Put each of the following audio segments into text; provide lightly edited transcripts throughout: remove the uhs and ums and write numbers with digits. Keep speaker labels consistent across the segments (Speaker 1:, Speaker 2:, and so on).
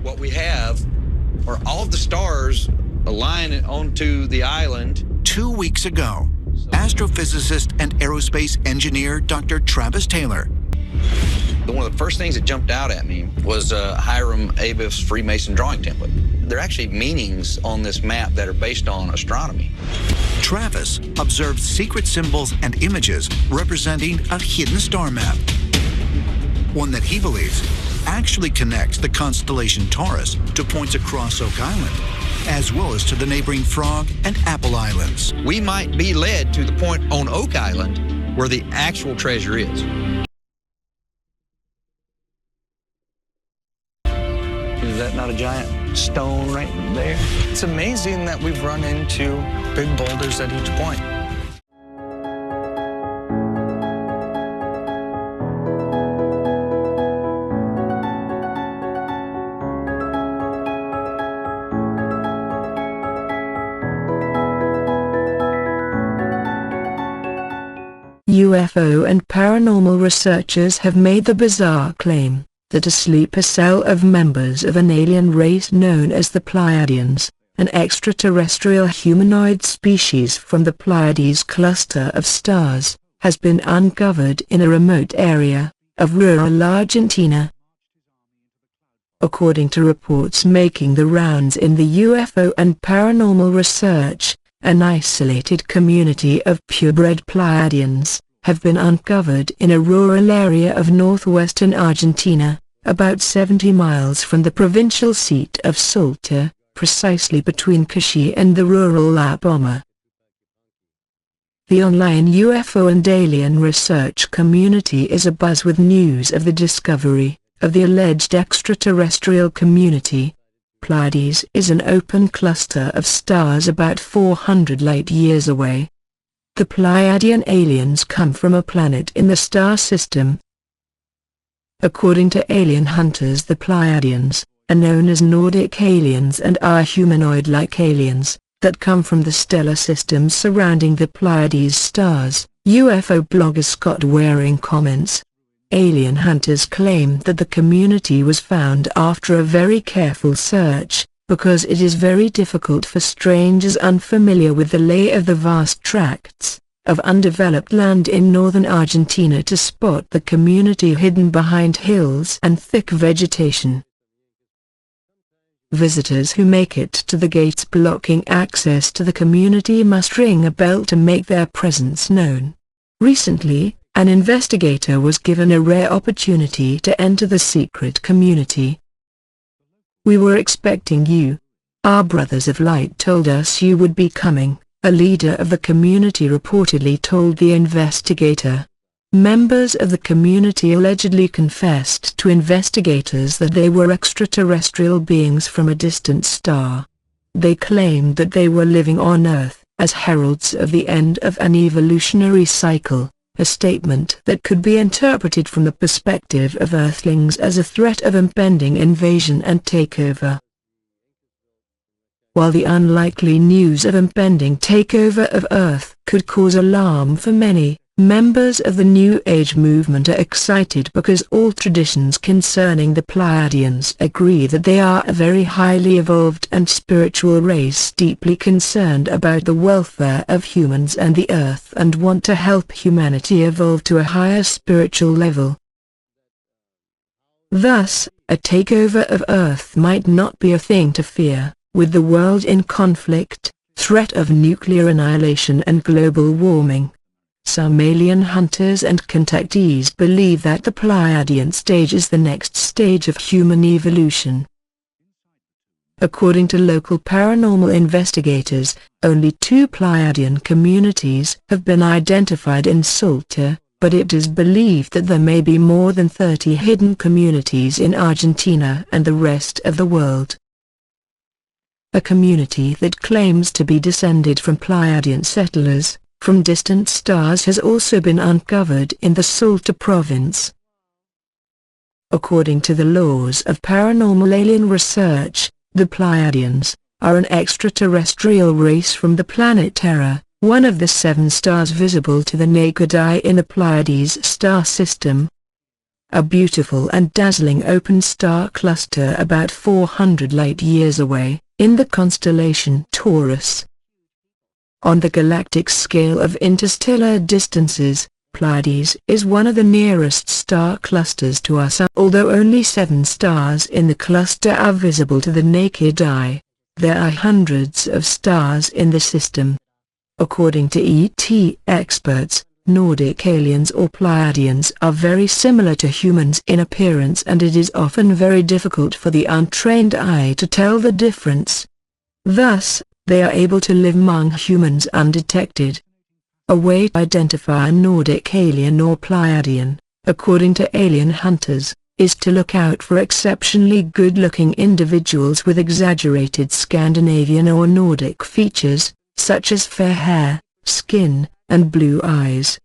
Speaker 1: What we have are all of the stars align onto the island.
Speaker 2: 2 weeks ago, astrophysicist and aerospace engineer Dr. Travis Taylor.
Speaker 1: One of the first things that jumped out at me was Hiram Abiff's Freemason drawing template. There are actually meanings on this map that are based on astronomy.
Speaker 2: Travis observed secret symbols and images representing a hidden star map. One that he believes actually connects the constellation Taurus to points across Oowk Island, as well as to the neighboring Frog and Apple Islands.
Speaker 1: We might be led to the point on Oowk Island where the actual treasure is. Is that not a giant stone right there?
Speaker 3: It's amazing that we've run into big boulders at each point.
Speaker 4: UFO and paranormal researchers have made the bizarre claim that a sleeper cell of members of an alien race known as the Pleiadians, an extraterrestrial humanoid species from the Pleiades cluster of stars, has been uncovered in a remote area of rural Argentina. According to reports making the rounds in the UFO and paranormal research, an isolated community of purebred Pleiadians have been uncovered in a rural area of northwestern Argentina, about 70 miles from the provincial seat of Salta, precisely between Caxi and the rural La Palma. The online UFO and alien research community is abuzz with news of the discovery of the alleged extraterrestrial community. Pleiades is an open cluster of stars about 400 light-years away. The Pleiadian aliens come from a planet in the star system. According to alien hunters, the Pleiadians are known as Nordic aliens and are humanoid-like aliens that come from the stellar systems surrounding the Pleiades stars. UFO blogger Scott Waring comments, alien hunters claim that the community was found after a very careful search, because it is very difficult for strangers unfamiliar with the lay of the vast tracts of undeveloped land in northern Argentina to spot the community hidden behind hills and thick vegetation. Visitors who make it to the gates blocking access to the community must ring a bell to make their presence known. Recently, an investigator was given a rare opportunity to enter the secret community. "We were expecting you. Our brothers of light told us you would be coming," a leader of the community reportedly told the investigator. Members of the community allegedly confessed to investigators that they were extraterrestrial beings from a distant star. They claimed that they were living on Earth as heralds of the end of an evolutionary cycle, a statement that could be interpreted from the perspective of Earthlings as a threat of impending invasion and takeover. While the unlikely news of impending takeover of Earth could cause alarm for many, members of the New Age movement are excited because all traditions concerning the Pleiadians agree that they are a very highly evolved and spiritual race deeply concerned about the welfare of humans and the Earth and want to help humanity evolve to a higher spiritual level. Thus, a takeover of Earth might not be a thing to fear. With the world in conflict, threat of nuclear annihilation and global warming, some alien hunters and contactees believe that the Pleiadian stage is the next stage of human evolution. According to local paranormal investigators, only 2 Pleiadian communities have been identified in Salta, but it is believed that there may be more than 30 hidden communities in Argentina and the rest of the world. A community that claims to be descended from Pleiadian settlers from distant stars has also been uncovered in the Salta province. According to the laws of paranormal alien research, the Pleiadians are an extraterrestrial race from the planet Terra, one of the 7 stars visible to the naked eye in the Pleiades star system. a beautiful and dazzling open star cluster about 400 light-years away, in the constellation Taurus. On the galactic scale of interstellar distances, Pleiades is one of the nearest star clusters to our Sun. Although only 7 stars in the cluster are visible to the naked eye, there are hundreds of stars in the system. According to ET experts, Nordic aliens or Pleiadians are very similar to humans in appearance, and it is often very difficult for the untrained eye to tell the difference. Thus, they are able to live among humans undetected. A way to identify a Nordic alien or Pleiadian, according to alien hunters, is to look out for exceptionally good-looking individuals with exaggerated Scandinavian or Nordic features, such as fair hair, skin, and blue eyes.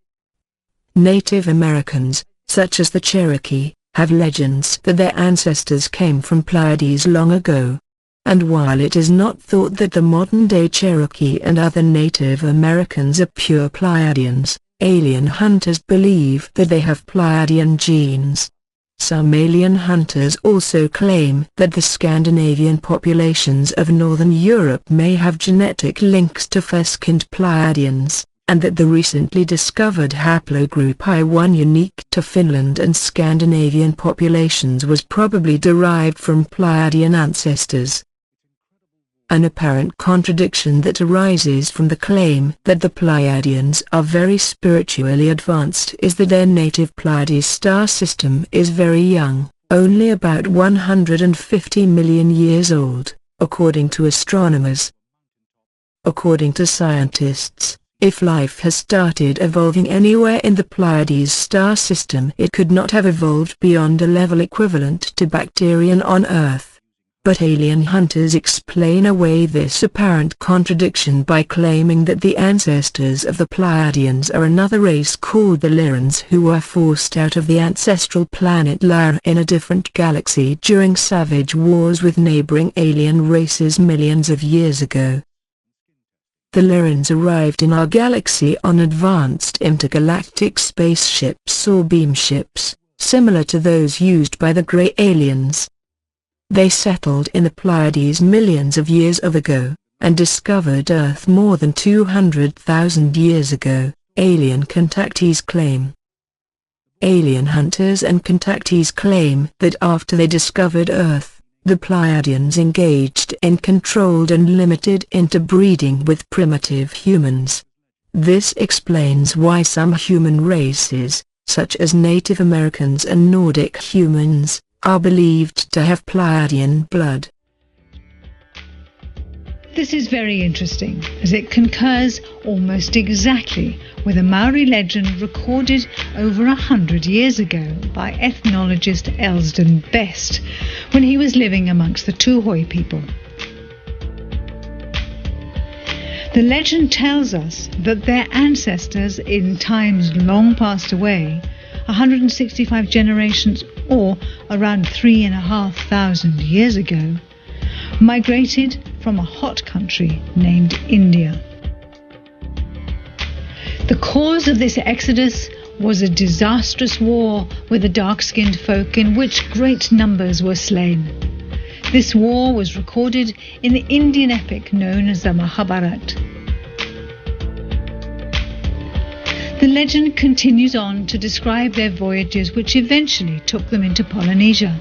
Speaker 4: Native Americans, such as the Cherokee, have legends that their ancestors came from Pleiades long ago. And while it is not thought that the modern-day Cherokee and other Native Americans are pure Pleiadians, alien hunters believe that they have Pleiadian genes. Some alien hunters also claim that the Scandinavian populations of northern Europe may have genetic links to fair-skinned Pleiadians, and that the recently discovered haplogroup I1 unique to Finland and Scandinavian populations was probably derived from Pleiadian ancestors. An apparent contradiction that arises from the claim that the Pleiadians are very spiritually advanced is that their native Pleiades star system is very young, only about 150 million years old, according to astronomers. According to scientists, if life has started evolving anywhere in the Pleiades star system, it could not have evolved beyond a level equivalent to bacterian on Earth. But alien hunters explain away this apparent contradiction by claiming that the ancestors of the Pleiadians are another race called the Lyrans, who were forced out of the ancestral planet Lyra in a different galaxy during savage wars with neighboring alien races millions of years ago. The Lyrans arrived in our galaxy on advanced intergalactic spaceships or beamships, similar to those used by the Grey Aliens. They settled in the Pleiades millions of years ago, and discovered Earth more than 200,000 years ago, alien contactees claim. Alien hunters and contactees claim that after they discovered Earth, the Pleiadians engaged in controlled and limited interbreeding with primitive humans. This explains why some human races, such as Native Americans and Nordic humans, are believed to have Pleiadian blood.
Speaker 5: This is very interesting, as it concurs almost exactly with a Maori legend recorded over 100 years ago by ethnologist Elsden Best, when he was living amongst the Tuhoi people. The legend tells us that their ancestors in times long passed away, 165 generations or around 3,500 years ago, migrated from a hot country named India. The cause of this exodus was a disastrous war with the dark-skinned folk in which great numbers were slain. This war was recorded in the Indian epic known as the Mahabharata. The legend continues on to describe their voyages, which eventually took them into Polynesia.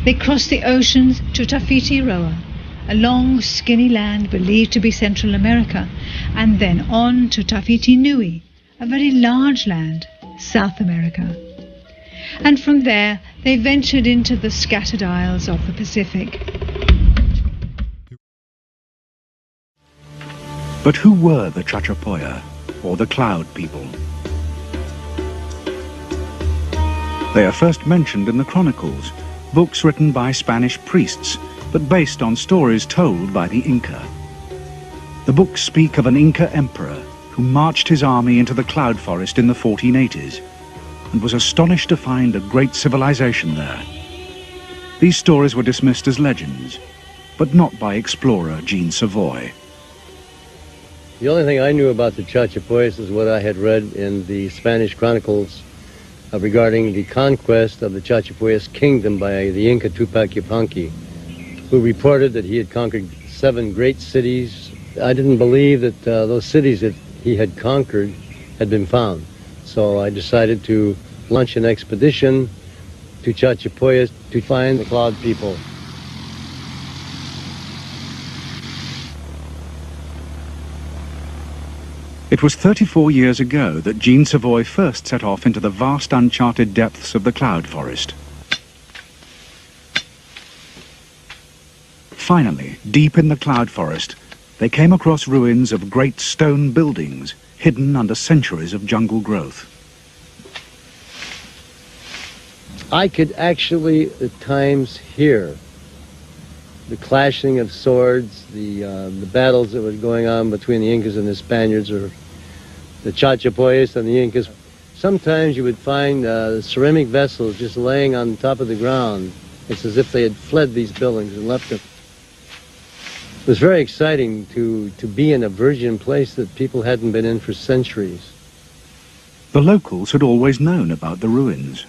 Speaker 5: They crossed the oceans to Tafiti Roa, a long skinny land believed to be Central America, and then on to Tafiti Nui, a very large land, South America. And from there they ventured into the scattered isles of the Pacific.
Speaker 2: But who were the Chachapoya, or the Cloud People? They are first mentioned in the Chronicles, books written by Spanish priests, but based on stories told by the Inca. The books speak of an Inca emperor who marched his army into the cloud forest in the 1480s and was astonished to find a great civilization there. These stories were dismissed as legends, but not by explorer Jean Savoy.
Speaker 6: The only thing I knew about the Chachapoyas is what I had read in the Spanish chronicles regarding the conquest of the Chachapoyas kingdom by the Inca Tupac Yupanqui, who reported that he had conquered 7 great cities. I didn't believe that those cities that he had conquered had been found. So I decided to launch an expedition to Chachapoyas to find the Cloud people.
Speaker 7: It was 34 years ago that Jean Savoy first set off into the vast uncharted depths of the cloud forest. Finally, deep in the cloud forest, they came across ruins of great stone buildings hidden under centuries of jungle growth.
Speaker 6: I could actually at times hear the clashing of swords, the battles that were going on between the Incas and the Spaniards, or the Chachapoyas and the Incas. Sometimes you would find ceramic vessels just laying on top of the ground. It's as if they had fled these buildings and left them. It was very exciting to be in a virgin place that people hadn't been in for centuries.
Speaker 7: The locals had always known about the ruins.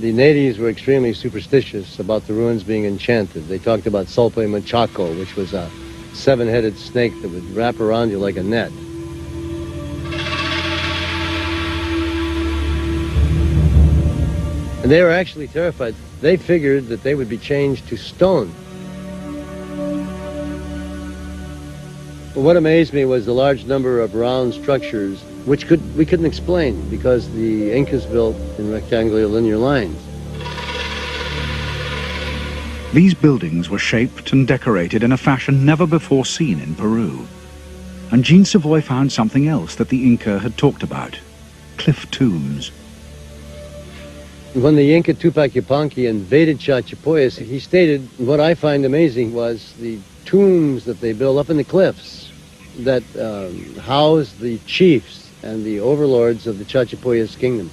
Speaker 6: The natives were extremely superstitious about the ruins being enchanted. They talked about Solpe Machaco, which was a 7-headed snake that would wrap around you like a net. And they were actually terrified. They figured that they would be changed to stone. But what amazed me was the large number of round structures which we couldn't explain because the Incas built in rectangular linear lines.
Speaker 7: These buildings were shaped and decorated in a fashion never before seen in Peru. And Jean Savoy found something else that the Inca had talked about: cliff tombs.
Speaker 6: When the Inca Tupac Yupanqui invaded Chachapoyas, he stated, what I find amazing was the tombs that they built up in the cliffs that housed the chiefs and the overlords of the Chachapoyas kingdom.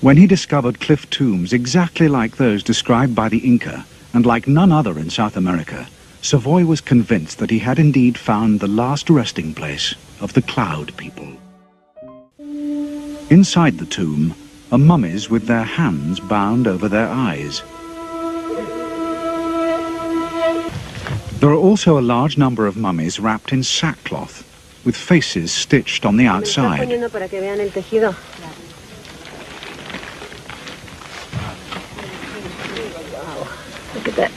Speaker 7: When he discovered cliff tombs exactly like those described by the Inca, and like none other in South America, Savoy was convinced that he had indeed found the last resting place of the Cloud people. Inside the tomb are mummies with their hands bound over their eyes. There are also a large number of mummies wrapped in sackcloth, with faces stitched on the outside.
Speaker 8: Wow, look at that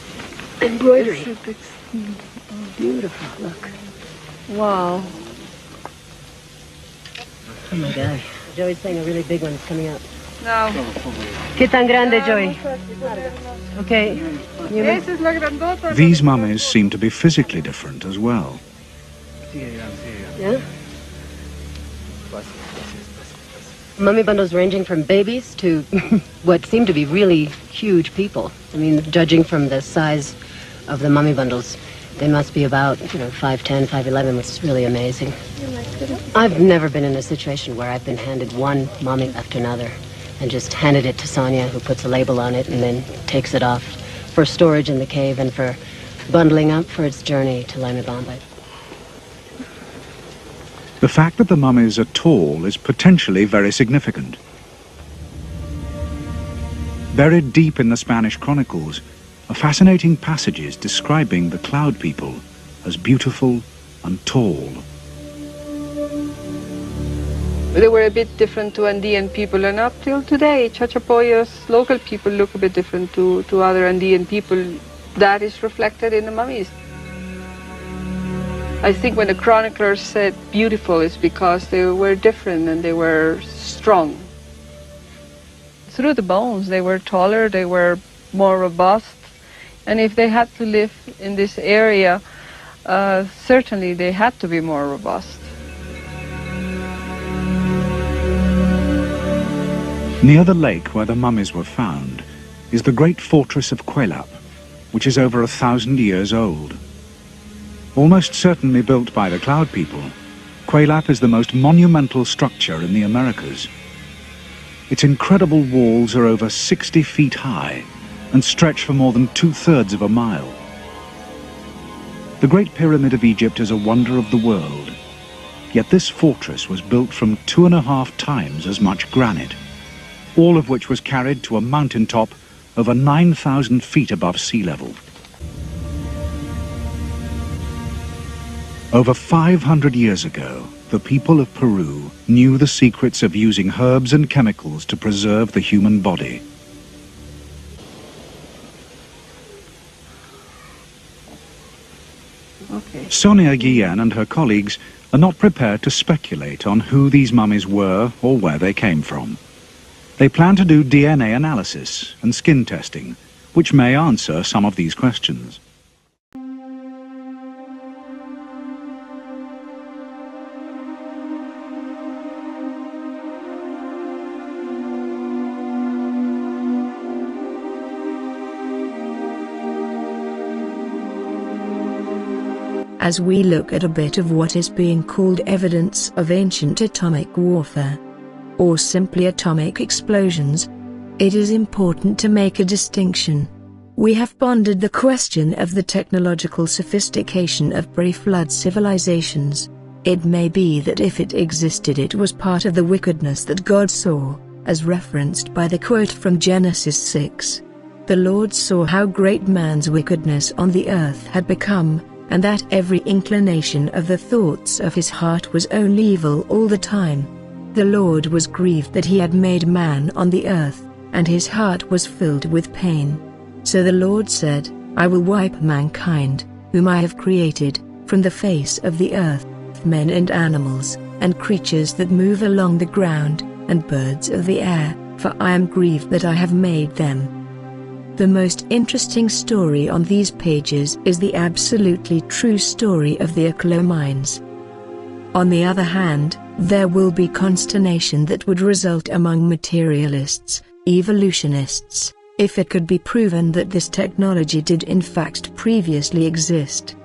Speaker 8: embroidery. Beautiful, look. Wow. Oh my gosh. Joey's saying a really big one's coming up.
Speaker 9: No.
Speaker 8: ¿Qué tan grande, Joey? Okay.
Speaker 7: These mummies seem to be physically different as well.
Speaker 8: Yeah? Mummy bundles ranging from babies to what seem to be really huge people. I mean, judging from the size of the mummy bundles, they must be about, 5'10", 5'11", which is really amazing. I've never been in a situation where I've been handed one mummy after another and just handed it to Sonia, who puts a label on it and then takes it off for storage in the cave and for bundling up for its journey to Laimabamba.
Speaker 7: The fact that the mummies are tall is potentially very significant. Buried deep in the Spanish chronicles are fascinating passages describing the Cloud people as beautiful and tall.
Speaker 9: They were a bit different to Andean people, and up till today, Chachapoyas, local people, look a bit different to other Andean people. That is reflected in the mummies. I think when the chroniclers said beautiful, it's because they were different and they were strong. Through the bones, they were taller, they were more robust, and if they had to live in this area, certainly they had to be more robust.
Speaker 7: Near the lake where the mummies were found is the great fortress of Cuelap, which is over 1,000 years old. Almost certainly built by the Cloud people, Cuelap is the most monumental structure in the Americas. Its incredible walls are over 60 feet high and stretch for more than 2/3 of a mile. The Great Pyramid of Egypt is a wonder of the world, yet this fortress was built from 2.5 times as much granite. all of which was carried to a mountaintop over 9,000 feet above sea level. Over 500 years ago, the people of Peru knew the secrets of using herbs and chemicals to preserve the human body. Sonia Guillen and her colleagues are not prepared to speculate on who these mummies were or where they came from. They plan to do DNA analysis and skin testing, which may answer some of these questions.
Speaker 4: As we look at a bit of what is being called evidence of ancient atomic warfare, or simply atomic explosions, it is important to make a distinction. We have pondered the question of the technological sophistication of pre-flood civilizations. It may be that if it existed, it was part of the wickedness that God saw, as referenced by the quote from Genesis 6. The Lord saw how great man's wickedness on the earth had become, and that every inclination of the thoughts of his heart was only evil all the time. The Lord was grieved that he had made man on the earth, and his heart was filled with pain. So the Lord said, I will wipe mankind, whom I have created, from the face of the earth, men and animals, and creatures that move along the ground, and birds of the air, for I am grieved that I have made them. The most interesting story on these pages is the absolutely true story of the Oowk mines. On the other hand, there will be consternation that would result among materialists, evolutionists, if it could be proven that this technology did in fact previously exist.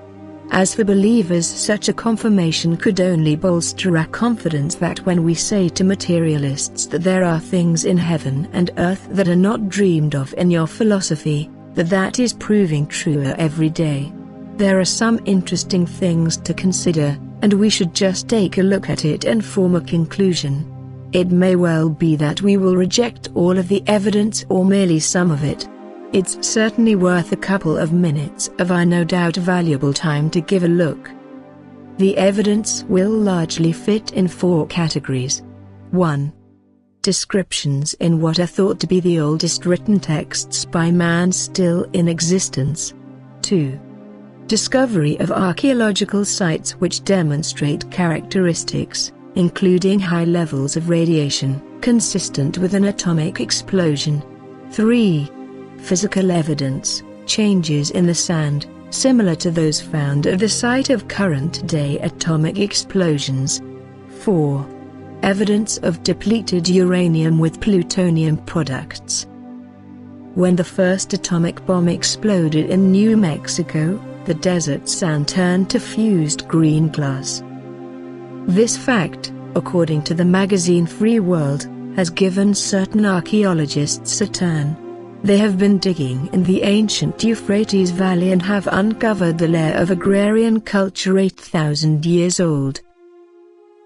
Speaker 4: As for believers, such a confirmation could only bolster our confidence that when we say to materialists that there are things in heaven and earth that are not dreamed of in your philosophy, that is proving truer every day. There are some interesting things to consider, and we should just take a look at it and form a conclusion. It may well be that we will reject all of the evidence or merely some of it. It's certainly worth a couple of minutes of our no doubt valuable time to give a look. The evidence will largely fit in 4 categories. 1. Descriptions in what are thought to be the oldest written texts by man still in existence. 2. Discovery of archaeological sites which demonstrate characteristics, including high levels of radiation, consistent with an atomic explosion. 3. Physical evidence, changes in the sand, similar to those found at the site of current-day atomic explosions. 4. Evidence of depleted uranium with plutonium products. When the first atomic bomb exploded in New Mexico, the desert sand turned to fused green glass. This fact, according to the magazine Free World, has given certain archaeologists a turn. They have been digging in the ancient Euphrates Valley and have uncovered the lair of agrarian culture 8,000 years old,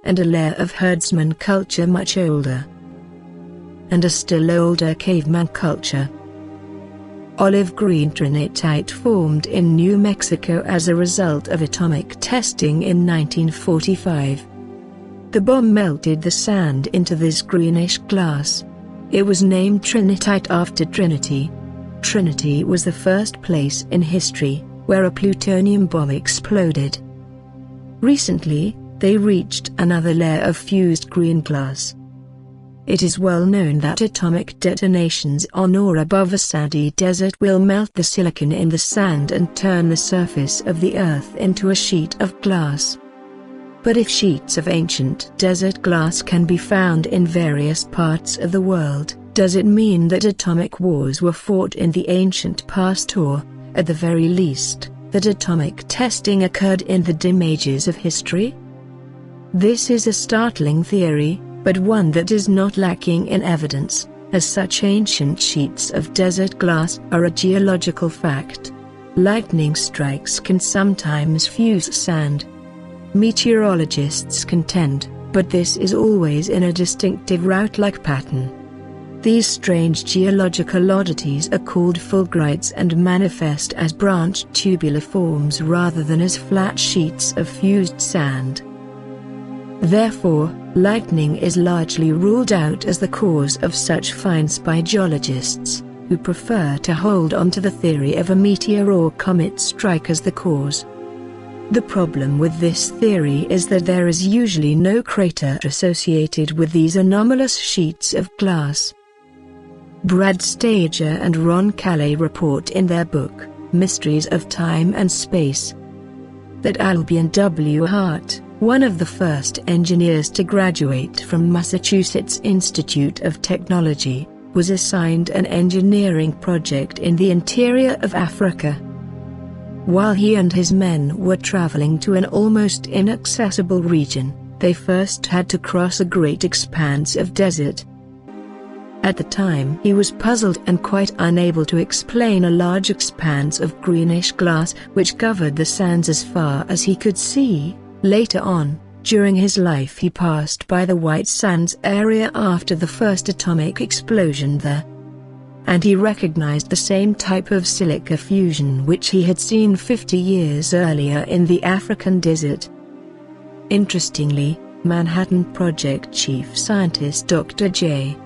Speaker 4: and a lair of herdsman culture much older, and a still older caveman culture. Olive green trinitite formed in New Mexico as a result of atomic testing in 1945. The bomb melted the sand into this greenish glass. It was named Trinitite after Trinity. Trinity was the first place in history where a plutonium bomb exploded. Recently, they reached another layer of fused green glass. It is well known that atomic detonations on or above a sandy desert will melt the silicon in the sand and turn the surface of the earth into a sheet of glass. But if sheets of ancient desert glass can be found in various parts of the world, does it mean that atomic wars were fought in the ancient past, or, at the very least, that atomic testing occurred in the dim ages of history? This is a startling theory, but one that is not lacking in evidence, as such ancient sheets of desert glass are a geological fact. Lightning strikes can sometimes fuse sand. Meteorologists contend, but this is always in a distinctive route-like pattern. These strange geological oddities are called fulgurites and manifest as branched tubular forms rather than as flat sheets of fused sand. Therefore, lightning is largely ruled out as the cause of such finds by geologists, who prefer to hold on to the theory of a meteor or comet strike as the cause. The problem with this theory is that there is usually no crater associated with these anomalous sheets of glass. Brad Stager and Ron Calais report in their book, Mysteries of Time and Space, that Albion W. Hart, one of the first engineers to graduate from Massachusetts Institute of Technology, was assigned an engineering project in the interior of Africa. While he and his men were traveling to an almost inaccessible region, they first had to cross a great expanse of desert. At the time he was puzzled and quite unable to explain a large expanse of greenish glass which covered the sands as far as he could see. Later on, during his life he passed by the White Sands area after the first atomic explosion there, and he recognized the same type of silica fusion which he had seen 50 years earlier in the African desert. Interestingly, Manhattan Project chief scientist Dr. J.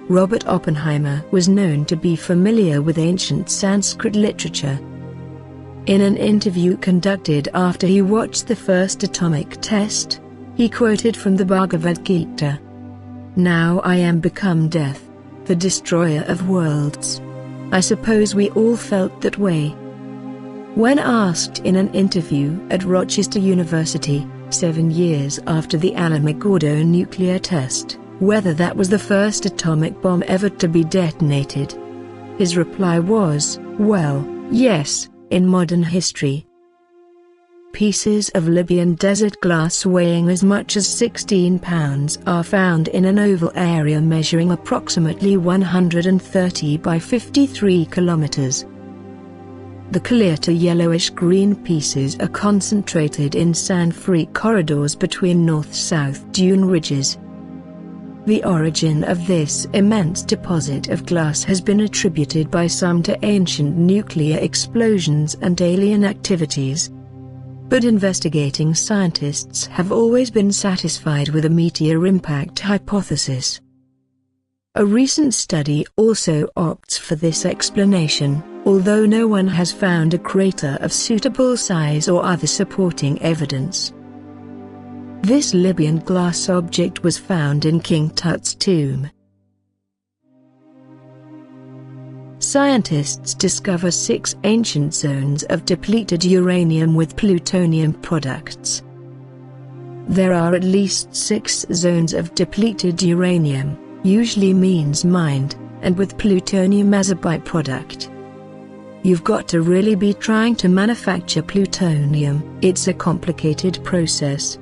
Speaker 4: Robert Oppenheimer was known to be familiar with ancient Sanskrit literature. In an interview conducted after he watched the first atomic test, he quoted from the Bhagavad Gita, "Now I am become death, the destroyer of worlds." I suppose we all felt that way. When asked in an interview at Rochester University, 7 years after the Alamogordo nuclear test, whether that was the first atomic bomb ever to be detonated, his reply was, "Well, yes, in modern history." Pieces of Libyan desert glass weighing as much as 16 pounds are found in an oval area measuring approximately 130 by 53 kilometers. The clear to yellowish-green pieces are concentrated in sand-free corridors between north-south dune ridges. The origin of this immense deposit of glass has been attributed by some to ancient nuclear explosions and alien activities. But investigating scientists have always been satisfied with a meteor impact hypothesis. A recent study also opts for this explanation, although no one has found a crater of suitable size or other supporting evidence. This Libyan glass object was found in King Tut's tomb. Scientists discover 6 ancient zones of depleted uranium with plutonium products. There are at least 6 zones of depleted uranium, usually means mined, and with plutonium as a byproduct. You've got to really be trying to manufacture plutonium. It's a complicated process.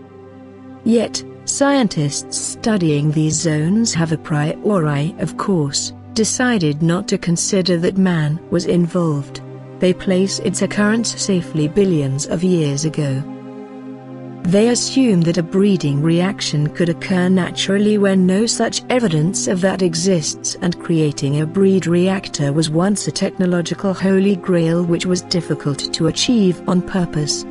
Speaker 4: Yet, scientists studying these zones have a priori, of course, decided not to consider that man was involved. They place its occurrence safely billions of years ago. They assume that a breeding reaction could occur naturally when no such evidence of that exists, and creating a breed reactor was once a technological holy grail which was difficult to achieve on purpose.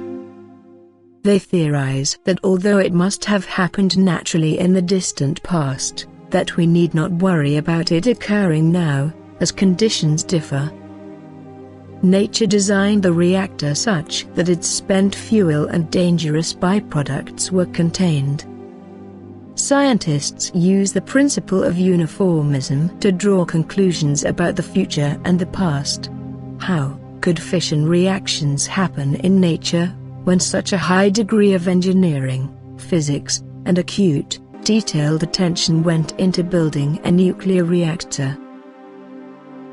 Speaker 4: They theorize that although it must have happened naturally in the distant past, that we need not worry about it occurring now, as conditions differ. Nature designed the reactor such that its spent fuel and dangerous byproducts were contained. Scientists use the principle of uniformism to draw conclusions about the future and the past. How could fission reactions happen in nature when such a high degree of engineering, physics, and acute, detailed attention went into building a nuclear reactor?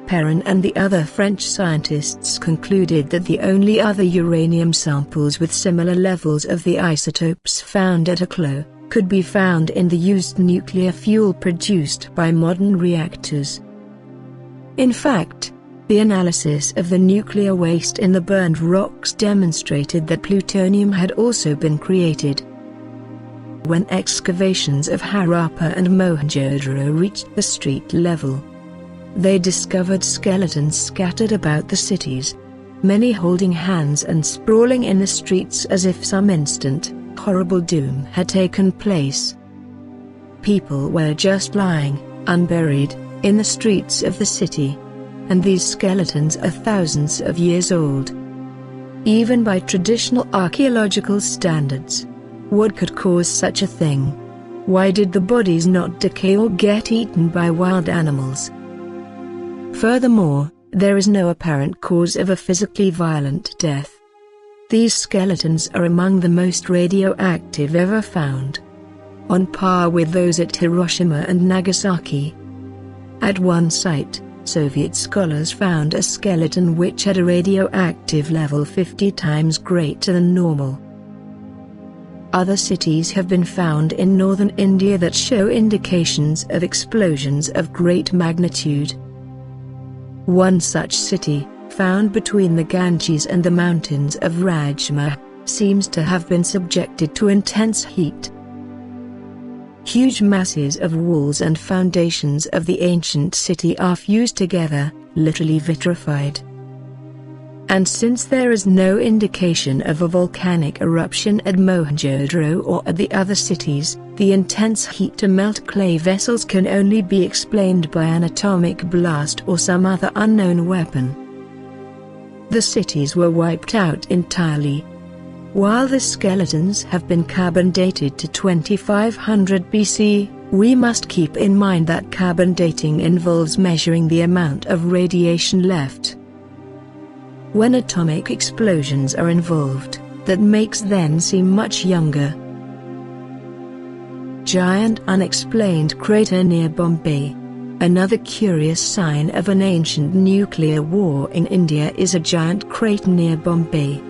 Speaker 4: Perrin and the other French scientists concluded that the only other uranium samples with similar levels of the isotopes found at Oowk could be found in the used nuclear fuel produced by modern reactors. In fact, the analysis of the nuclear waste in the burned rocks demonstrated that plutonium had also been created. When excavations of Harappa and Mohenjo-Daro reached the street level, they discovered skeletons scattered about the cities, many holding hands and sprawling in the streets as if some instant, horrible doom had taken place. People were just lying, unburied, in the streets of the city. And these skeletons are thousands of years old. Even by traditional archaeological standards, what could cause such a thing? Why did the bodies not decay or get eaten by wild animals? Furthermore, there is no apparent cause of a physically violent death. These skeletons are among the most radioactive ever found, on par with those at Hiroshima and Nagasaki. At one site, Soviet scholars found a skeleton which had a radioactive level 50 times greater than normal. Other cities have been found in northern India that show indications of explosions of great magnitude. One such city, found between the Ganges and the mountains of Rajma, seems to have been subjected to intense heat. Huge masses of walls and foundations of the ancient city are fused together, literally vitrified. And since there is no indication of a volcanic eruption at Mohenjo-daro or at the other cities, the intense heat to melt clay vessels can only be explained by an atomic blast or some other unknown weapon. The cities were wiped out entirely. While the skeletons have been carbon dated to 2500 BC, we must keep in mind that carbon dating involves measuring the amount of radiation left. When atomic explosions are involved, that makes them seem much younger. Giant unexplained crater near Bombay. Another curious sign of an ancient nuclear war in India is a giant crater near Bombay.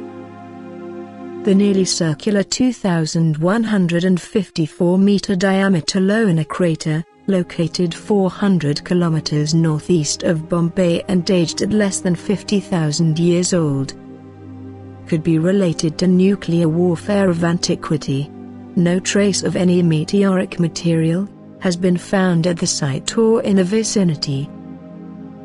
Speaker 4: The nearly circular 2,154-meter diameter Lonar crater, located 400 kilometers northeast of Bombay and aged at less than 50,000 years old, could be related to nuclear warfare of antiquity. No trace of any meteoric material has been found at the site or in the vicinity.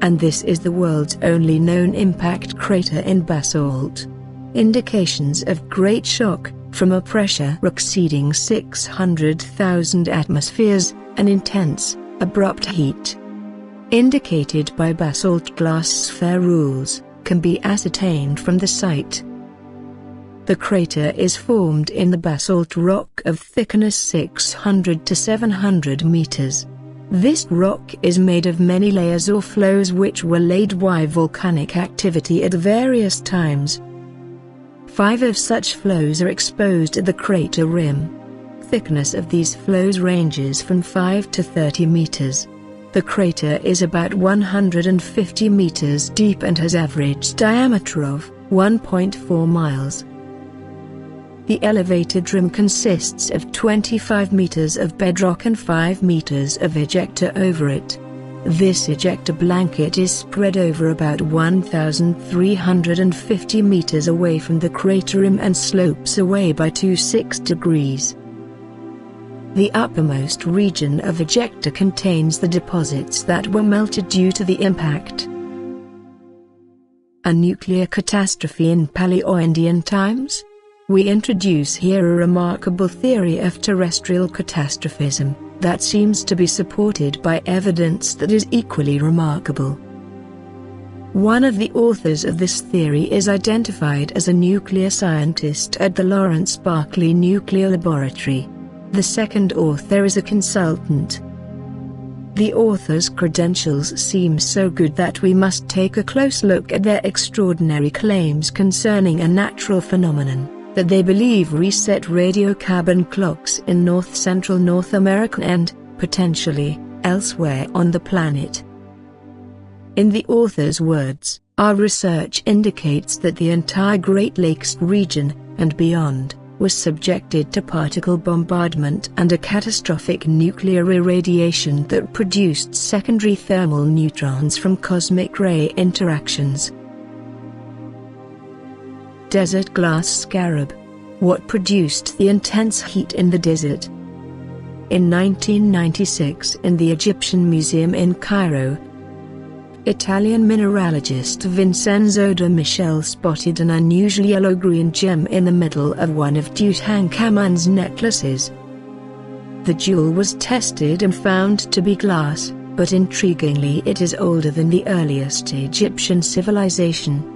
Speaker 4: And this is the world's only known impact crater in basalt. Indications of great shock, from a pressure exceeding 600,000 atmospheres, and intense, abrupt heat, indicated by basalt glass spherules, can be ascertained from the site. The crater is formed in the basalt rock of thickness 600 to 700 meters. This rock is made of many layers or flows which were laid by volcanic activity at various times. 5 of such flows are exposed at the crater rim. Thickness of these flows ranges from 5 to 30 meters. The crater is about 150 meters deep and has average diameter of 1.4 miles. The elevated rim consists of 25 meters of bedrock and 5 meters of ejecta over it. This ejecta blanket is spread over about 1,350 meters away from the crater rim and slopes away by 26 degrees. The uppermost region of ejecta contains the deposits that were melted due to the impact. A nuclear catastrophe in Paleo-Indian times? We introduce here a remarkable theory of terrestrial catastrophism that seems to be supported by evidence that is equally remarkable. One of the authors of this theory is identified as a nuclear scientist at the Lawrence Berkeley Nuclear Laboratory. The second author is a consultant. The author's credentials seem so good that we must take a close look at their extraordinary claims concerning a natural phenomenon that they believe reset radiocarbon clocks in north-central North America and, potentially, elsewhere on the planet. In the author's words, our research indicates that the entire Great Lakes region, and beyond, was subjected to particle bombardment and a catastrophic nuclear irradiation that produced secondary thermal neutrons from cosmic ray interactions. Desert glass scarab. What produced the intense heat in the desert? In 1996 in the Egyptian Museum in Cairo, Italian mineralogist Vincenzo de Michele spotted an unusual yellow-green gem in the middle of one of Tutankhamun's necklaces. The jewel was tested and found to be glass, but intriguingly it is older than the earliest Egyptian civilization.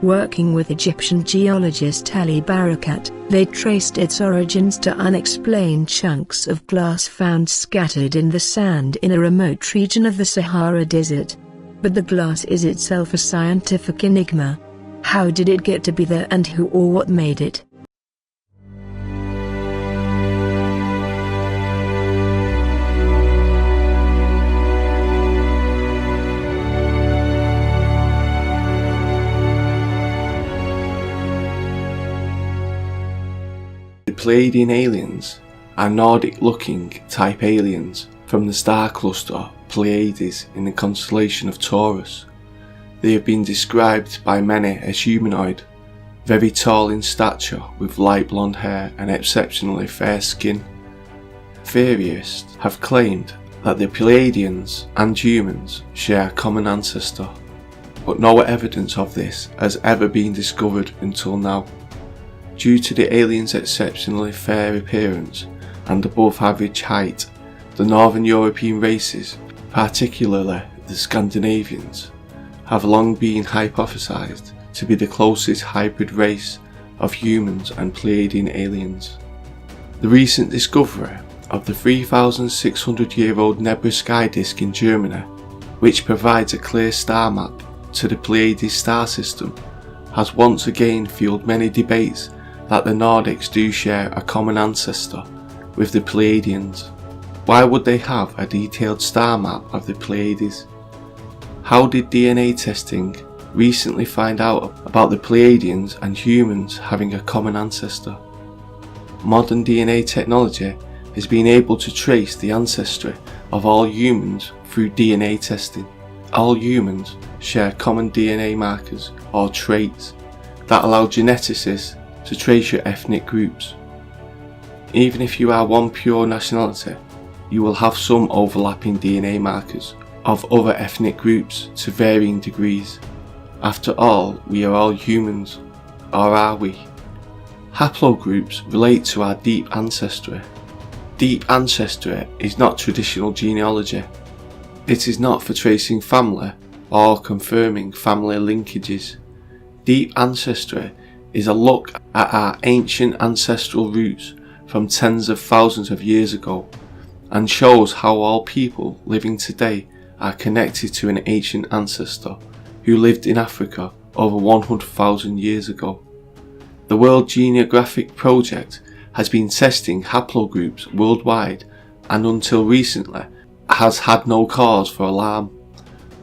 Speaker 4: Working with Egyptian geologist Ali Barakat, they traced its origins to unexplained chunks of glass found scattered in the sand in a remote region of the Sahara Desert. But the glass is itself a scientific enigma. How did it get to be there, and who or what made it?
Speaker 10: The Pleiadian aliens are Nordic-looking type aliens from the star cluster Pleiades in the constellation of Taurus. They have been described by many as humanoid, very tall in stature with light blonde hair and exceptionally fair skin. Theorists have claimed that the Pleiadians and humans share a common ancestor, but no evidence of this has ever been discovered until now. Due to the aliens' exceptionally fair appearance and above average height, the Northern European races, particularly the Scandinavians, have long been hypothesized to be the closest hybrid race of humans and Pleiadian aliens. The recent discovery of the 3,600-year-old nebula sky disk in Germany, which provides a clear star map to the Pleiades star system, has once again fueled many debates that the Nordics do share a common ancestor with the Pleiadians. Why would they have a detailed star map of the Pleiades? How did DNA testing recently find out about the Pleiadians and humans having a common ancestor? Modern DNA technology has been able to trace the ancestry of all humans through DNA testing. All humans share common DNA markers or traits that allow geneticists to trace your ethnic groups. Even if you are one pure nationality, you will have some overlapping DNA markers of other ethnic groups to varying degrees. After all, we are all humans, or are we? Haplogroups relate to our deep ancestry. Deep ancestry is not traditional genealogy. It is not for tracing family or confirming family linkages. Deep ancestry is a look at our ancient ancestral roots from tens of thousands of years ago, and shows how all people living today are connected to an ancient ancestor who lived in Africa over 100,000 years ago. The World Geneographic Project has been testing haplogroups worldwide, and until recently has had no cause for alarm,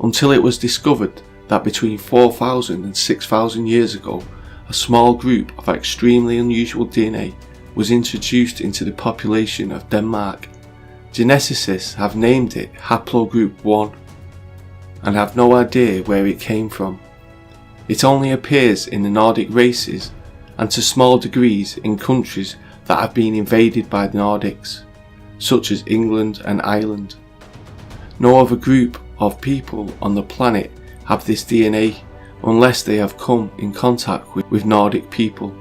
Speaker 10: until it was discovered that between 4,000 and 6,000 years ago, a small group of extremely unusual DNA was introduced into the population of Denmark. Geneticists have named it Haplogroup 1 and have no idea where it came from. It only appears in the Nordic races and to small degrees in countries that have been invaded by the Nordics, such as England and Ireland. No other group of people on the planet have this DNA unless they have come in contact with Nordic people.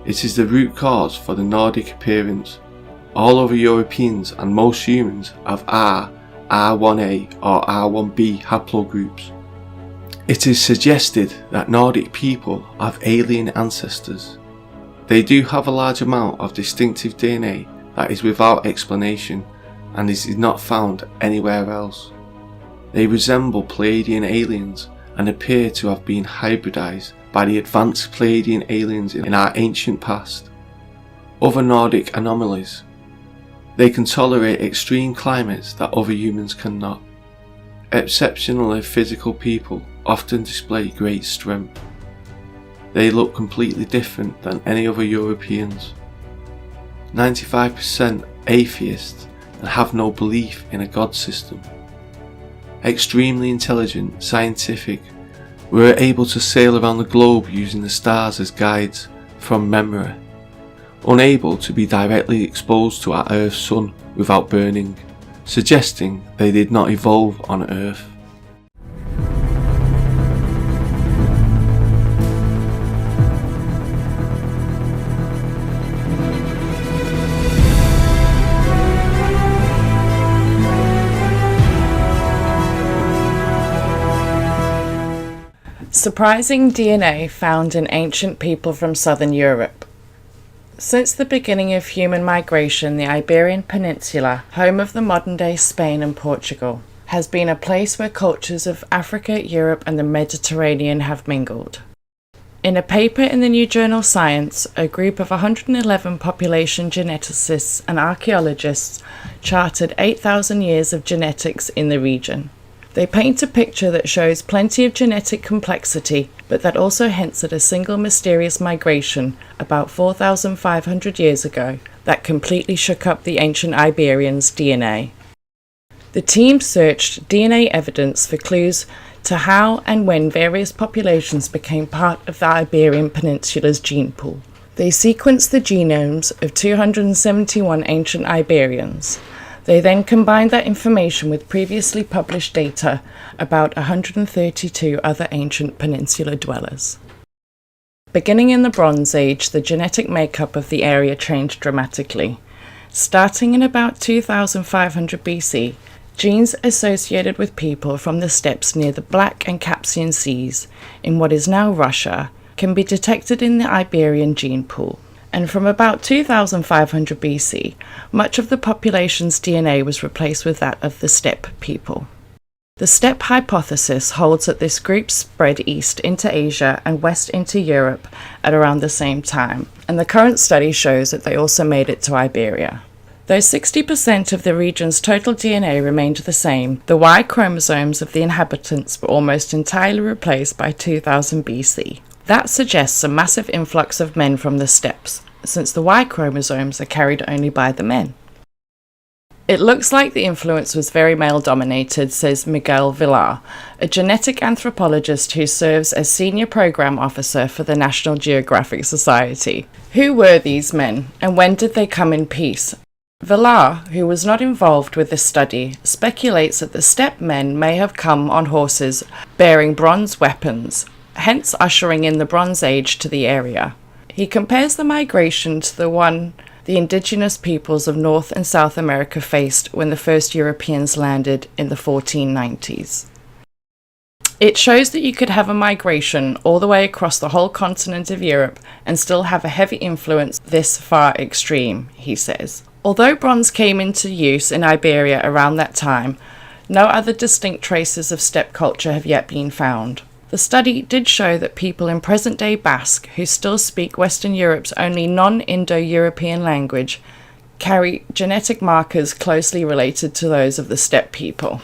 Speaker 10: It is the root cause for the Nordic appearance. All other Europeans and most humans have R, R1A or R1B haplogroups. It is suggested that Nordic people have alien ancestors. They do have a large amount of distinctive DNA that is without explanation and is not found anywhere else. They resemble Pleiadian aliens and appear to have been hybridized by the advanced Pleiadian aliens in our ancient past. Other Nordic anomalies. They can tolerate extreme climates that other humans cannot. Exceptionally physical people often display great strength. They look completely different than any other Europeans. 95% atheists and have no belief in a god system. Extremely intelligent, scientific, were able to sail around the globe using the stars as guides from memory. Unable to be directly exposed to our Earth's sun without burning, suggesting they did not evolve on Earth.
Speaker 11: Surprising DNA found in ancient people from southern Europe. Since the beginning of human migration, the Iberian Peninsula, home of the modern-day Spain and Portugal, has been a place where cultures of Africa, Europe and the Mediterranean have mingled. In a paper in the new journal Science, a group of 111 population geneticists and archaeologists charted 8,000 years of genetics in the region. They paint a picture that shows plenty of genetic complexity, but that also hints at a single mysterious migration about 4,500 years ago that completely shook up the ancient Iberians' DNA. The team searched DNA evidence for clues to how and when various populations became part of the Iberian Peninsula's gene pool. They sequenced the genomes of 271 ancient Iberians. They then combined that information with previously published data about 132 other ancient peninsula dwellers. Beginning in the Bronze Age, the genetic makeup of the area changed dramatically. Starting in about 2500 BC, genes associated with people from the steppes near the Black and Caspian Seas, in what is now Russia, can be detected in the Iberian gene pool. And from about 2500 BC, much of the population's DNA was replaced with that of the steppe people. The steppe hypothesis holds that this group spread east into Asia and west into Europe at around the same time, and the current study shows that they also made it to Iberia. Though 60% of the region's total DNA remained the same, the Y chromosomes of the inhabitants were almost entirely replaced by 2000 BC. That suggests a massive influx of men from the steppes, since the Y chromosomes are carried only by the men. It looks like the influence was very male-dominated, says Miguel Villar, a genetic anthropologist who serves as senior program officer for the National Geographic Society. Who were these men, and when did they come in peace? Villar, who was not involved with this study, speculates that the steppe men may have come on horses bearing bronze weapons, hence ushering in the Bronze Age to the area. He compares the migration to the one the indigenous peoples of North and South America faced when the first Europeans landed in the 1490s. It shows that you could have a migration all the way across the whole continent of Europe and still have a heavy influence this far extreme, he says. Although bronze came into use in Iberia around that time, no other distinct traces of steppe culture have yet been found. The study did show that people in present-day Basque, who still speak Western Europe's only non-Indo-European language, carry genetic markers closely related to those of the steppe people.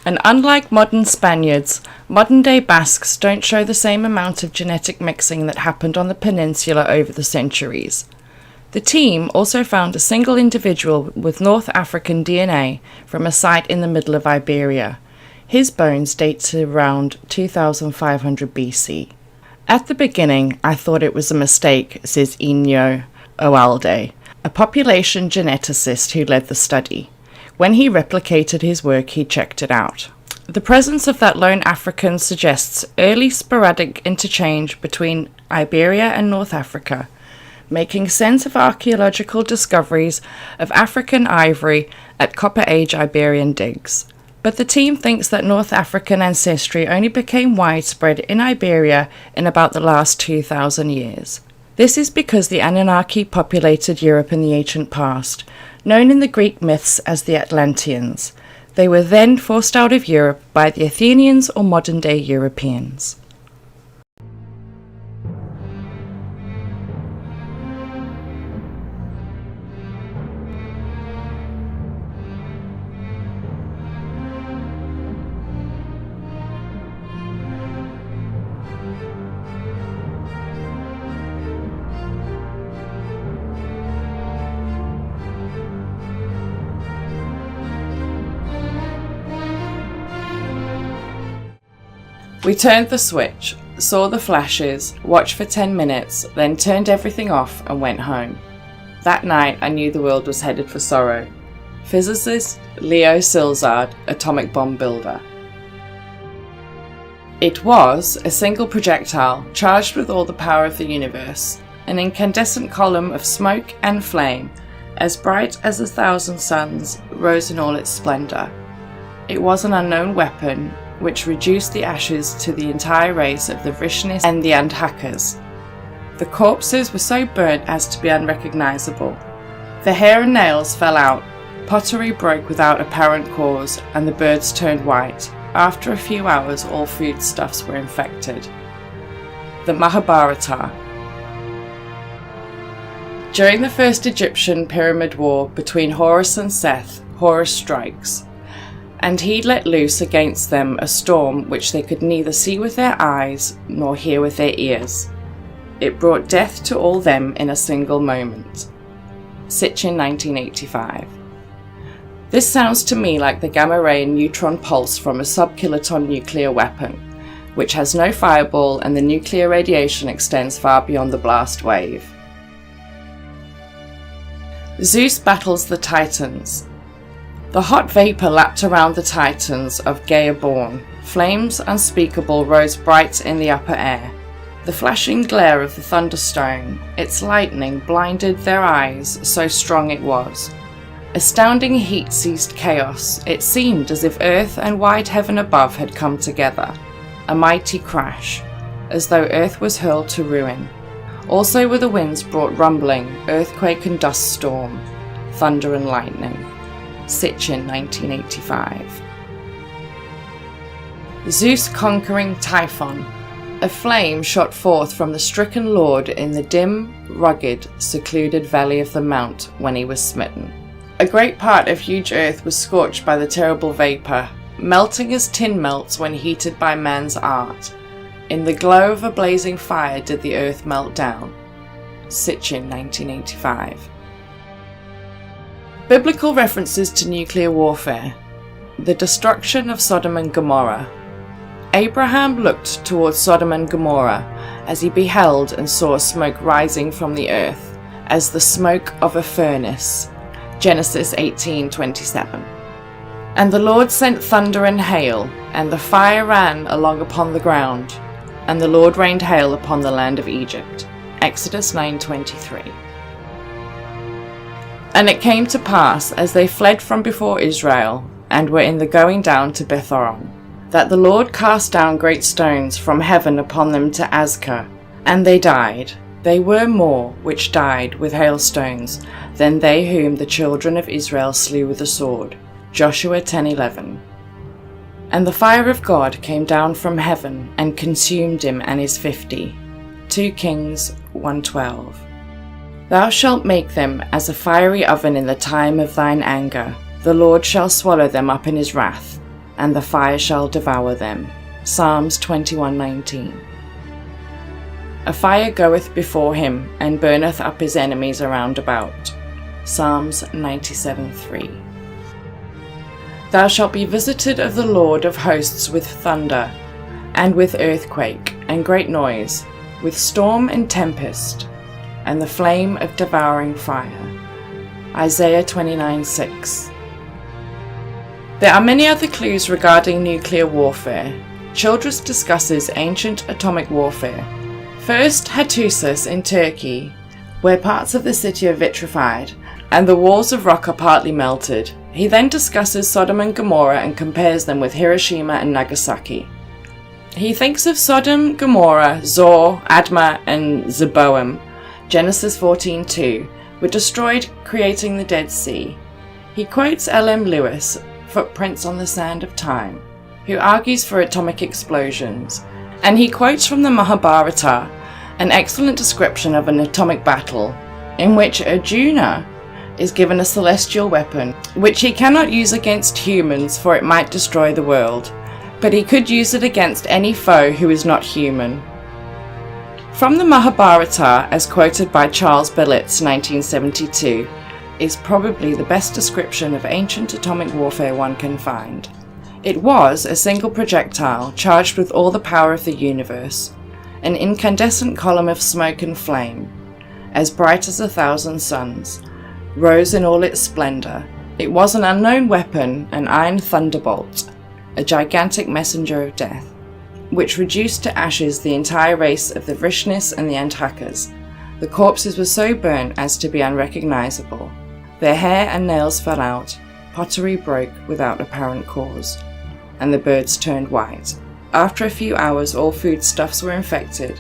Speaker 11: And unlike modern Spaniards, modern-day Basques don't show the same amount of genetic mixing that happened on the peninsula over the centuries. The team also found a single individual with North African DNA from a site in the middle of Iberia. His bones date to around 2500 BC. At the beginning, I thought it was a mistake, says Ino Oowk, a population geneticist who led the study. When he replicated his work, he checked it out. The presence of that lone African suggests early sporadic interchange between Iberia and North Africa, making sense of archaeological discoveries of African ivory at Copper Age Iberian digs. But the team thinks that North African ancestry only became widespread in Iberia in about the last 2,000 years. This is because the Anunnaki populated Europe in the ancient past, known in the Greek myths as the Atlanteans. They were then forced out of Europe by the Athenians or modern-day Europeans. We turned the switch, saw the flashes, watched for 10 minutes, then turned everything off and went home. That night I knew the world was headed for sorrow. physicist Leo Szilard, atomic bomb builder. It was a single projectile charged with all the power of the universe, an incandescent column of smoke and flame, as bright as 1,000 suns, rose in all its splendor. It was an unknown weapon which reduced the ashes to the entire race of the Vrishnis and the Andhakas. The corpses were so burnt as to be unrecognizable. The hair and nails fell out, pottery broke without apparent cause, and the birds turned white. After a few hours, all foodstuffs were infected. The Mahabharata. During the first Egyptian pyramid war between Horus and Seth, Horus strikes, and he let loose against them a storm which they could neither see with their eyes nor hear with their ears. It brought death to all them in a single moment. Sitchin, 1985. This sounds to me like the gamma-ray neutron pulse from a sub-kiloton nuclear weapon, which has no fireball and the nuclear radiation extends far beyond the blast wave. Zeus battles the Titans. The hot vapour lapped around the Titans of Gaia born. Flames unspeakable rose bright in the upper air. The flashing glare of the thunderstone, its lightning blinded their eyes, so strong it was. Astounding heat seized chaos. It seemed as if earth and wide heaven above had come together. A mighty crash, as though earth was hurled to ruin. Also were the winds brought rumbling, earthquake and dust storm, thunder and lightning. Sitchin, 1985. Zeus conquering Typhon. A flame shot forth from the stricken lord in the dim, rugged, secluded valley of the mount when he was smitten. A great part of huge earth was scorched by the terrible vapour, melting as tin melts when heated by man's art. In the glow of a blazing fire did the earth melt down. Sitchin, 1985. Biblical references to nuclear warfare. The destruction of Sodom and Gomorrah. Abraham looked towards Sodom and Gomorrah as he beheld and saw smoke rising from the earth, as the smoke of a furnace. Genesis 18:27. And the Lord sent thunder and hail, and the fire ran along upon the ground, and the Lord rained hail upon the land of Egypt. Exodus 9:23. And it came to pass, as they fled from before Israel, and were in the going down to Bethoron, that the Lord cast down great stones from heaven upon them to Azkah, and they died. They were more which died with hailstones than they whom the children of Israel slew with the sword. Joshua 10:11. And the fire of God came down from heaven and consumed him and his 50. 2 Kings 1:12. Thou shalt make them as a fiery oven in the time of thine anger. The Lord shall swallow them up in his wrath, and the fire shall devour them. Psalms 21:19. A fire goeth before him, and burneth up his enemies around about. Psalms 97:3. Thou shalt be visited of the Lord of hosts with thunder, and with earthquake, and great noise, with storm and tempest, and the flame of devouring fire. Isaiah 29:6. There are many other clues regarding nuclear warfare. Childress discusses ancient atomic warfare. First, Hattusis in Turkey, where parts of the city are vitrified, and the walls of rock are partly melted. He then discusses Sodom and Gomorrah and compares them with Hiroshima and Nagasaki. He thinks of Sodom, Gomorrah, Zor, Admah, and Zeboim, Genesis 14:2, were destroyed, creating the Dead Sea. He quotes L.M. Lewis, Footprints on the Sand of Time, who argues for atomic explosions, and he quotes from the Mahabharata, an excellent description of an atomic battle, in which Arjuna is given a celestial weapon, which he cannot use against humans, for it might destroy the world, but he could use it against any foe who is not human. From the Mahabharata, as quoted by Charles Bellitz, 1972, is probably the best description of ancient atomic warfare one can find. It was a single projectile charged with all the power of the universe, an incandescent column of smoke and flame, as bright as 1,000 suns, rose in all its splendor, It was an unknown weapon, an iron thunderbolt, a gigantic messenger of death, which reduced to ashes the entire race of the Vrishnis and the Antakas. The corpses were so burnt as to be unrecognizable. Their hair and nails fell out, pottery broke without apparent cause, and the birds turned white. After a few hours, all foodstuffs were infected.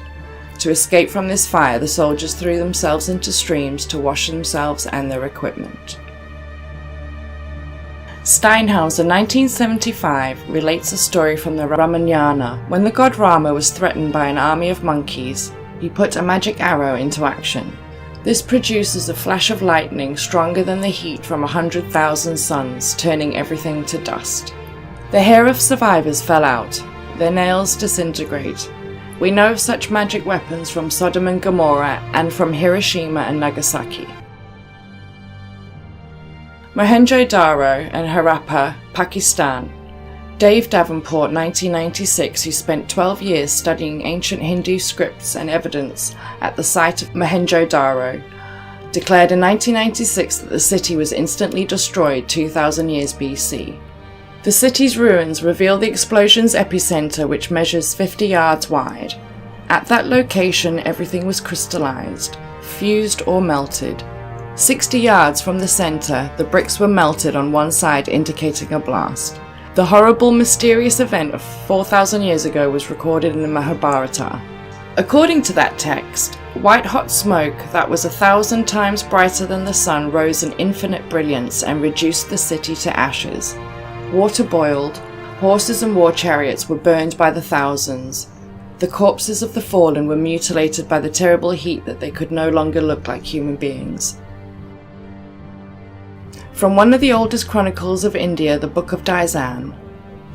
Speaker 11: To escape from this fire, the soldiers threw themselves into streams to wash themselves and their equipment. Steinhauser, 1975, relates a story from the Ramayana. When the god Rama was threatened by an army of monkeys, he put a magic arrow into action. This produces a flash of lightning stronger than the heat from 100,000 suns, turning everything to dust. The hair of survivors fell out, their nails disintegrate. We know of such magic weapons from Sodom and Gomorrah and from Hiroshima and Nagasaki. Mohenjo-Daro and Harappa, Pakistan. Dave Davenport, 1996, who spent 12 years studying ancient Hindu scripts and evidence at the site of Mohenjo-Daro, declared in 1996 that the city was instantly destroyed 2,000 years BC. The city's ruins reveal the explosion's epicenter, which measures 50 yards wide. At that location, everything was crystallized, fused or melted. 60 yards from the center, the bricks were melted on one side, indicating a blast. The horrible, mysterious event of 4,000 years ago was recorded in the Mahabharata. According to that text, white-hot smoke that was 1,000 times brighter than the sun rose in infinite brilliance and reduced the city to ashes. Water boiled, horses and war chariots were burned by the thousands. The corpses of the fallen were mutilated by the terrible heat that they could no longer look like human beings. From one of the oldest chronicles of India, the Book of Daizan.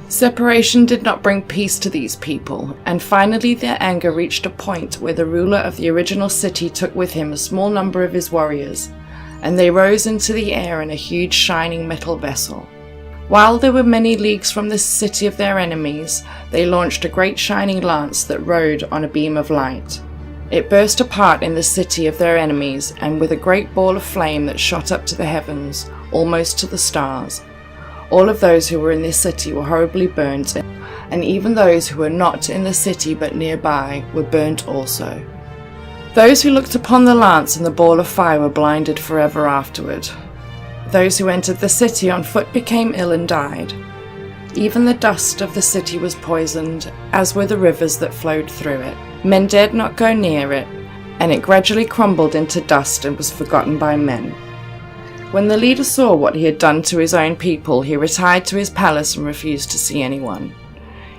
Speaker 11: Separation did not bring peace to these people, and finally their anger reached a point where the ruler of the original city took with him a small number of his warriors, and they rose into the air in a huge shining metal vessel. While they were many leagues from the city of their enemies, they launched a great shining lance that rode on a beam of light. It burst apart in the city of their enemies, and with a great ball of flame that shot up to the heavens, almost to the stars. All of those who were in this city were horribly burnt, and even those who were not in the city but nearby were burnt also. Those who looked upon the lance and the ball of fire were blinded forever afterward. Those who entered the city on foot became ill and died. Even the dust of the city was poisoned, as were the rivers that flowed through it. Men dared not go near it, and it gradually crumbled into dust and was forgotten by men. When the leader saw what he had done to his own people, he retired to his palace and refused to see anyone.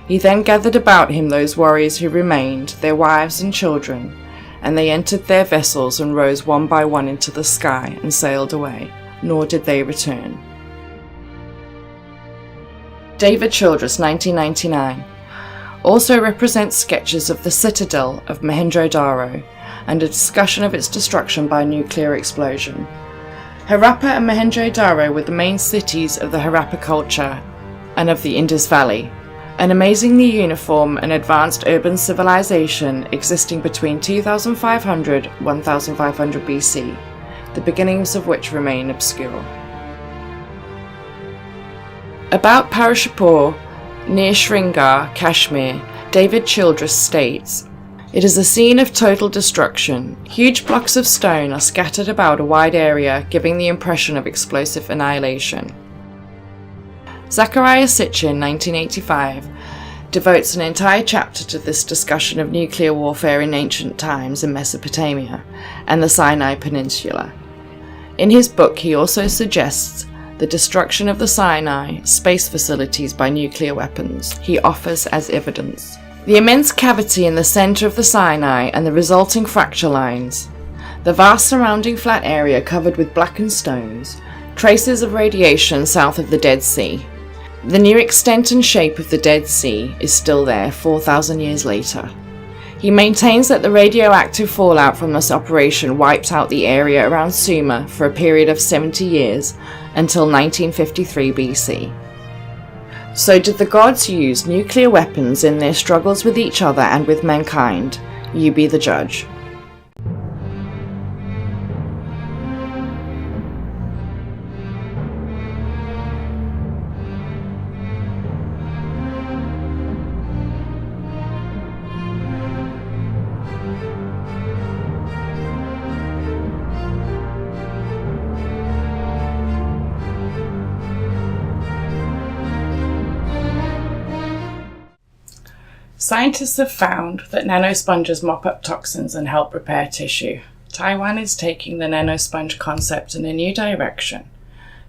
Speaker 11: He then gathered about him those warriors who remained, their wives and children, and they entered their vessels and rose one by one into the sky and sailed away, nor did they return. David Childress, 1999, also represents sketches of the citadel of Mohenjo-Daro and a discussion of its destruction by nuclear explosion. Harappa and Mohenjo-Daro were the main cities of the Harappa culture and of the Indus Valley, an amazingly uniform and advanced urban civilization existing between 2500 and 1500 BC, the beginnings of which remain obscure. About Parashapur, near Srinagar, Kashmir, David Childress states, "It is a scene of total destruction. Huge blocks of stone are scattered about a wide area, giving the impression of explosive annihilation." Zachariah Sitchin, 1985, devotes an entire chapter to this discussion of nuclear warfare in ancient times in Mesopotamia and the Sinai Peninsula. In his book, he also suggests the destruction of the Sinai space facilities by nuclear weapons he offers as evidence. The immense cavity in the center of the Sinai and the resulting fracture lines, the vast surrounding flat area covered with blackened stones, traces of radiation south of the Dead Sea. The near extent and shape of the Dead Sea is still there 4,000 years later. He maintains that the radioactive fallout from this operation wiped out the area around Sumer for a period of 70 years until 1953 BC. So did the gods use nuclear weapons in their struggles with each other and with mankind? You be the judge. Scientists have found that nanosponges mop up toxins and help repair tissue. Taiwan is taking the nanosponge concept in a new direction.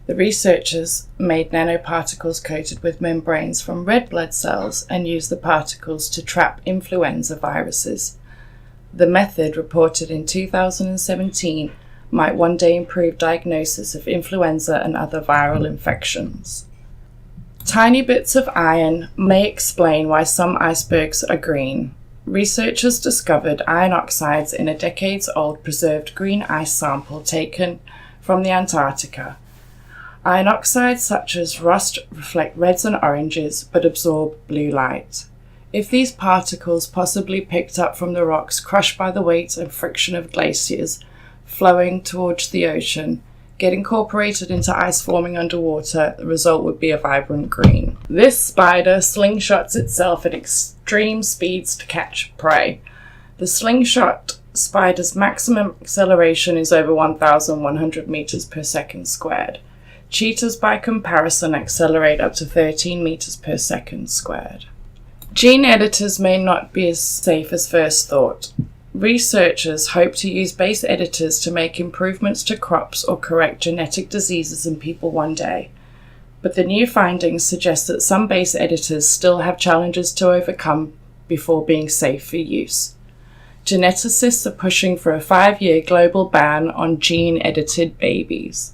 Speaker 11: The researchers made nanoparticles coated with membranes from red blood cells and used the particles to trap influenza viruses. The method, reported in 2017, might one day improve diagnosis of influenza and other viral infections. Tiny bits of iron may explain why some icebergs are green. Researchers discovered iron oxides in a decades-old preserved green ice sample taken from the Antarctica. Iron oxides such as rust reflect reds and oranges but absorb blue light. If these particles, possibly picked up from the rocks crushed by the weight and friction of glaciers flowing towards the ocean, get incorporated into ice forming underwater, the result would be a vibrant green. This spider slingshots itself at extreme speeds to catch prey. The slingshot spider's maximum acceleration is over 1,100 meters per second squared. Cheetahs, by comparison, accelerate up to 13 meters per second squared. Gene editors may not be as safe as first thought. Researchers hope to use base editors to make improvements to crops or correct genetic diseases in people one day. But the new findings suggest that some base editors still have challenges to overcome before being safe for use. Geneticists are pushing for a 5-year global ban on gene-edited babies.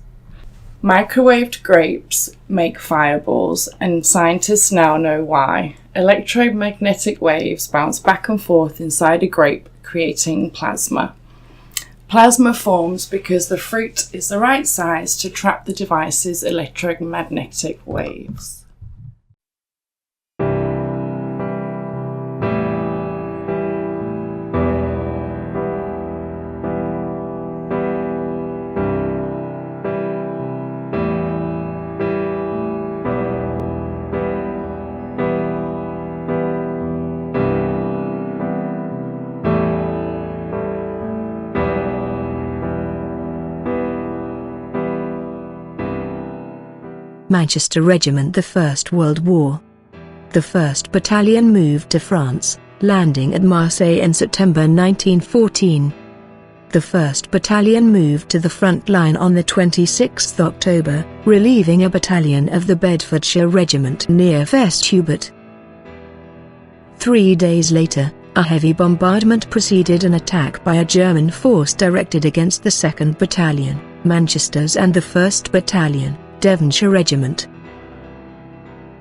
Speaker 11: Microwaved grapes make fireballs, and scientists now know why. Electromagnetic waves bounce back and forth inside a grape, creating plasma. Plasma forms because the fruit is the right size to trap the device's electromagnetic waves.
Speaker 4: Manchester Regiment, the First World War. The 1st Battalion moved to France, landing at Marseille in September 1914. The 1st Battalion moved to the front line on the 26th October, relieving a battalion of the Bedfordshire Regiment near Festubert. 3 days later, a heavy bombardment preceded an attack by a German force directed against the 2nd Battalion, Manchester's, and the 1st Battalion, Devonshire Regiment.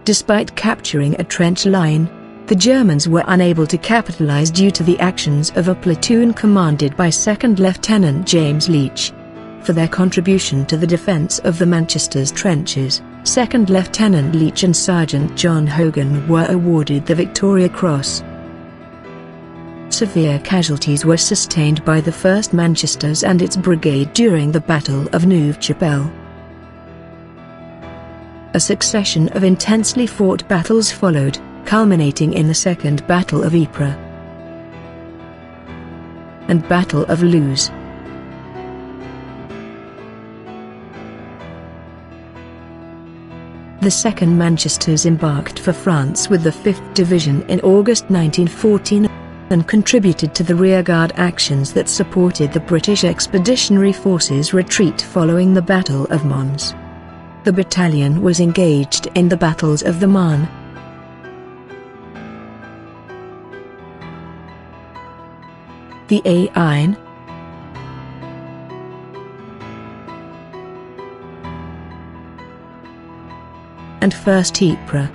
Speaker 4: Despite capturing a trench line, the Germans were unable to capitalize due to the actions of a platoon commanded by 2nd Lieutenant James Leach. For their contribution to the defense of the Manchester's trenches, 2nd Lieutenant Leach and Sergeant John Hogan were awarded the Victoria Cross. Severe casualties were sustained by the 1st Manchester's and its brigade during the Battle of Neuve-Chapelle. A succession of intensely fought battles followed, culminating in the Second Battle of Ypres and Battle of Loos. The 2nd Manchester's embarked for France with the 5th Division in August 1914 and contributed to the rearguard actions that supported the British Expeditionary Force's retreat following the Battle of Mons. The battalion was engaged in the battles of the Marne, the Aisne, and 1st Ypres.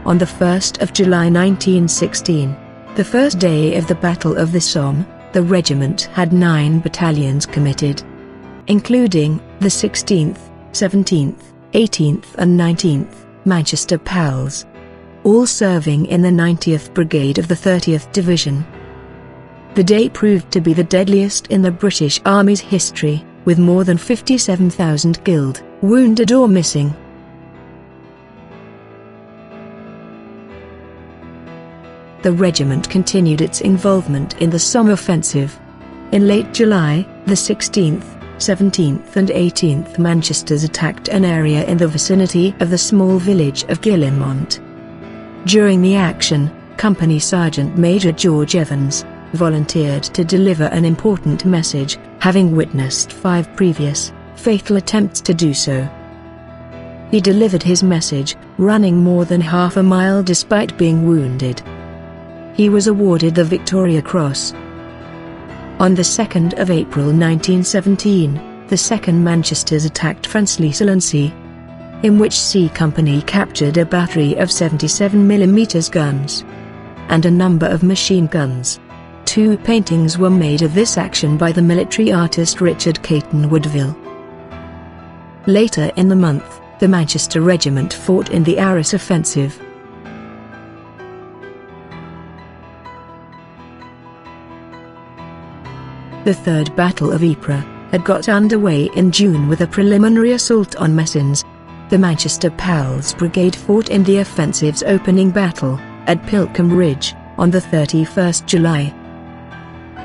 Speaker 4: On the 1st of July 1916, the first day of the Battle of the Somme, the regiment had 9 battalions committed, including the 16th, 17th, 18th and 19th Manchester Pals, all serving in the 90th Brigade of the 30th Division. The day proved to be the deadliest in the British Army's history, with more than 57,000 killed, wounded or missing. The regiment continued its involvement in the Somme offensive. In late July, the 16th, 17th and 18th Manchesters attacked an area in the vicinity of the small village of Guillemont. During the action, Company Sergeant Major George Evans volunteered to deliver an important message, having witnessed 5 previous, fatal attempts to do so. He delivered his message, running more than half a mile despite being wounded. He was awarded the Victoria Cross. On the 2nd of April 1917, the 2nd Manchesters attacked Fansleigh, in which C Company captured a battery of 77mm guns and a number of machine guns. 2 paintings were made of this action by the military artist Richard Caton Woodville. Later in the month, the Manchester Regiment fought in the Arras Offensive. The Third Battle of Ypres had got underway in June with a preliminary assault on Messines. The Manchester Pals Brigade fought in the offensive's opening battle, at Pilkham Ridge, on the 31st July.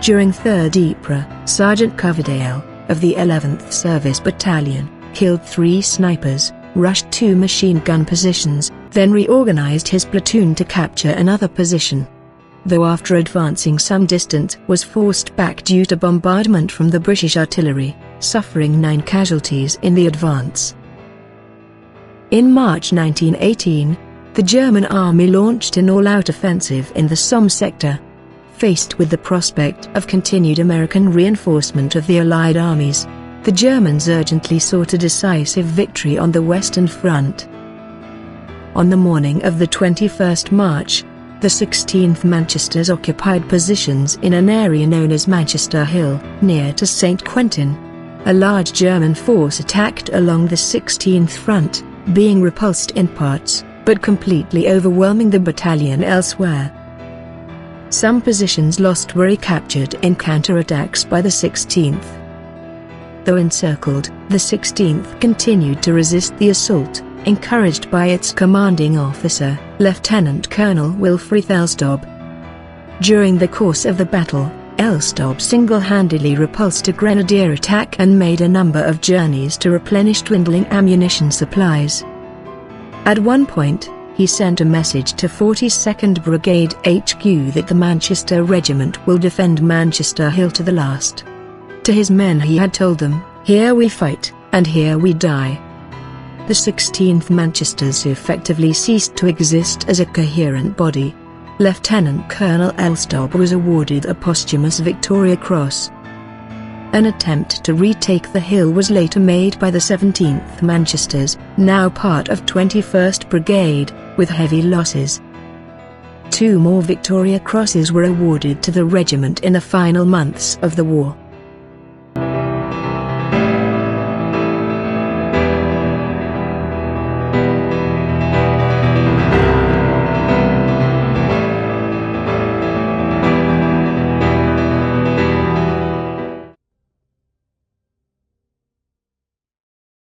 Speaker 4: During 3rd Ypres, Sergeant Coverdale, of the 11th Service Battalion, killed 3 snipers, rushed 2 machine gun positions, then reorganized his platoon to capture another position. Though after advancing some distance was forced back due to bombardment from the British artillery, suffering 9 casualties in the advance. In March 1918, the German army launched an all-out offensive in the Somme sector. Faced with the prospect of continued American reinforcement of the Allied armies, the Germans urgently sought a decisive victory on the Western Front. On the morning of the 21st March, the 16th Manchesters occupied positions in an area known as Manchester Hill, near to St. Quentin. A large German force attacked along the 16th front, being repulsed in parts, but completely overwhelming the battalion elsewhere. Some positions lost were recaptured in counterattacks by the 16th. Though encircled, the 16th continued to resist the assault, encouraged by its commanding officer, Lieutenant Colonel Wilfrid Elstob. During the course of the battle, Elstob single-handedly repulsed a grenadier attack and made a number of journeys to replenish dwindling ammunition supplies. At one point, he sent a message to 42nd Brigade HQ that the Manchester Regiment will defend Manchester Hill to the last. To his men he had told them, "Here we fight, and here we die." The 16th Manchesters effectively ceased to exist as a coherent body. Lieutenant Colonel Elstob was awarded a posthumous Victoria Cross. An attempt to retake the hill was later made by the 17th Manchesters, now part of 21st Brigade, with heavy losses. 2 more Victoria Crosses were awarded to the regiment in the final months of the war.